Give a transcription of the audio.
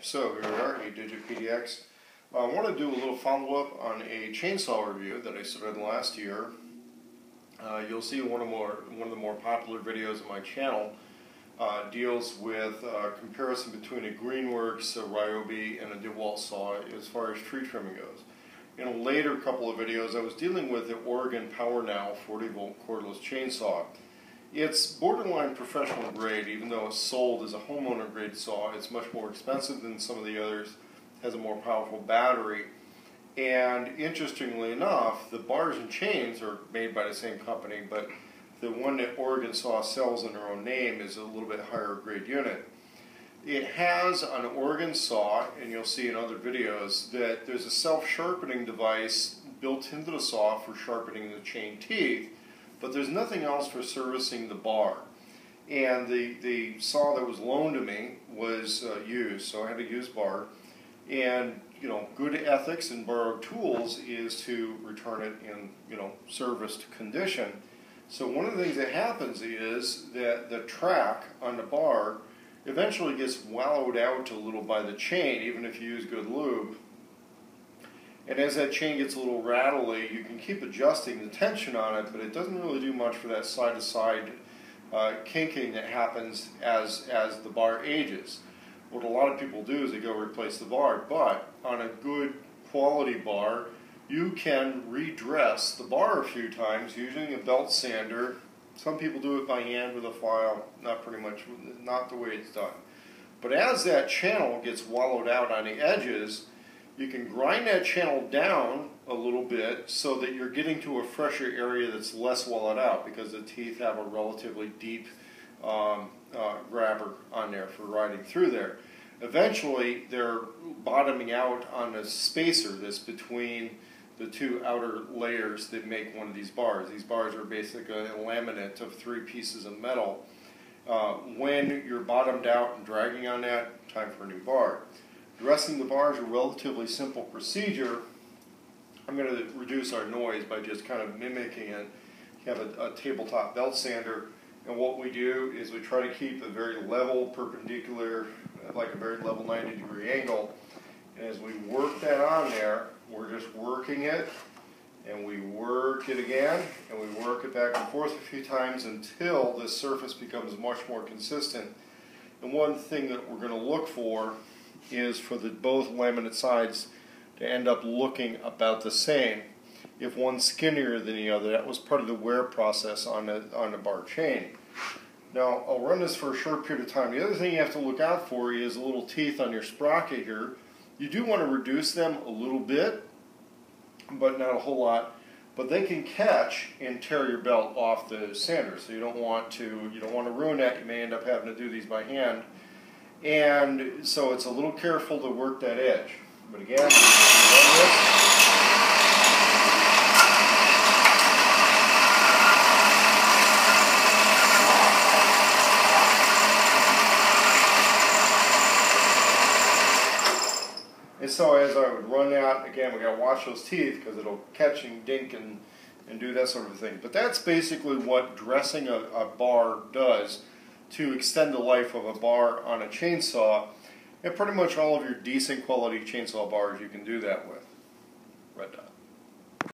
So here we are, 8-digit PDX. I want to do a little follow-up on a chainsaw review that I started last year. You'll see one of the more popular videos on my channel deals with comparison between a Greenworks, a Ryobi, and a DeWalt saw as far as tree trimming goes. In a later couple of videos, I was dealing with the Oregon PowerNow 40-volt cordless chainsaw. It's borderline professional grade, even though it's sold as a homeowner grade saw. It's much more expensive than some of the others, has a more powerful battery, and interestingly enough, the bars and chains are made by the same company, but the one that Oregon Saw sells in their own name is a little bit higher grade unit. It has an Oregon saw, and you'll see in other videos, that there's a self-sharpening device built into the saw for sharpening the chain teeth, but there's nothing else for servicing the bar. And the saw that was loaned to me was used, so I had a used bar. And good ethics in borrowed tools is to return it in serviced condition. So one of the things that happens is that the track on the bar eventually gets wallowed out a little by the chain, even if you use good lube. And as that chain gets a little rattly, you can keep adjusting the tension on it, but it doesn't really do much for that side-to-side kinking that happens as the bar ages. What a lot of people do is they go replace the bar, but on a good quality bar, you can redress the bar a few times using a belt sander. Some people do it by hand with a file, not the way it's done. But as that channel gets wallowed out on the edges, you can grind that channel down a little bit so that you're getting to a fresher area that's less wallowed out, because the teeth have a relatively deep grabber on there for riding through there. Eventually, they're bottoming out on a spacer that's between the two outer layers that make one of these bars. These bars are basically a laminate of 3 pieces of metal. When you're bottomed out and dragging on that, time for a new bar. Dressing the bar is a relatively simple procedure. I'm going to reduce our noise by just kind of mimicking it. You have a tabletop belt sander, and what we do is we try to keep a very level perpendicular, like a very level 90-degree angle. And as we work that on there, we're just working it, and we work it again, and we work it back and forth a few times until the surface becomes much more consistent. And one thing that we're going to look for is for both laminate sides to end up looking about the same. If one's skinnier than the other, that was part of the wear process on the bar chain. Now, I'll run this for a short period of time. The other thing you have to look out for is the little teeth on your sprocket here. You do want to reduce them a little bit, but not a whole lot. But they can catch and tear your belt off the sander, so you don't want to ruin that. You may end up having to do these by hand. And so it's a little careful to work that edge. But again, and so as I would run out, again, we got to watch those teeth because it'll catch and dink and do that sort of thing. But that's basically what dressing a bar does to extend the life of a bar on a chainsaw. And pretty much all of your decent quality chainsaw bars you can do that with. Red dot.